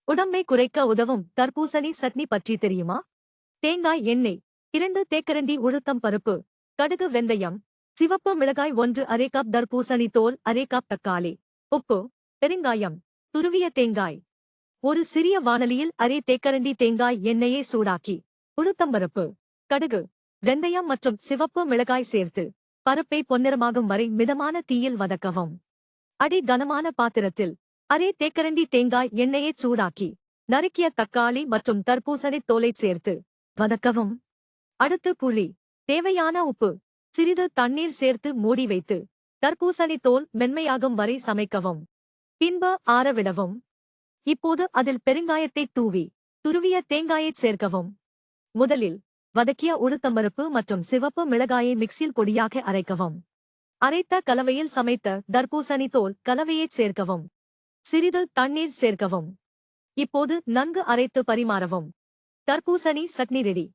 உடம்பை குறைக்க உதவும் தர்பூசணி சட்னி பற்றி தெரியுமா? தேங்காய் எண்ணெய் 2 தேக்கரண்டி உளுத்தம் பருப்பு, கடுகு, வெந்தயம், சிவப்பு மிளகாய் 1 அரை கப், தர்பூசணி தோல் அரை கப், தக்காளி, உப்பு, பெருங்காயம், துருவிய தேங்காய். ஒரு சிறிய வாணலியில் அரை தேக்கரண்டி தேங்காய் எண்ணெயை சூடாக்கி உளுத்தம்பருப்பு, கடுகு, வெந்தயம் மற்றும் சிவப்பு மிளகாய் சேர்த்து பருப்பை பொன்னிறமாகும் வரை மிதமான தீயில் வதக்கவும். அடி கனமான பாத்திரத்தில் அரை தேக்கரண்டி தேங்காய் எண்ணெயை சூடாக்கி நறுக்கிய தக்காளி மற்றும் தர்பூசணி தோலை சேர்த்து வதக்கவும். அடுத்து புளி, தேவையான உப்பு, சிறிது தண்ணீர் சேர்த்து மூடி வைத்து தர்பூசணி தோல் மென்மையாகும் வரை சமைக்கவும். பின்பு ஆறவிடவும். இப்போது அதில் பெருங்காயத்தை தூவி துருவிய தேங்காயைச் சேர்க்கவும். முதலில் வதக்கிய உளுத்தம்பருப்பு மற்றும் சிவப்பு மிளகாயை மிக்சியில் பொடியாக அரைக்கவும். அரைத்த கலவையில் சமைத்த தர்பூசணி தோல் கலவையைச் சேர்க்கவும். சிறிது தண்ணீர் சேர்க்கவும். இப்போது நன்கு அரைத்து பரிமாறவும். தர்பூசணி சட்னி ரெடி.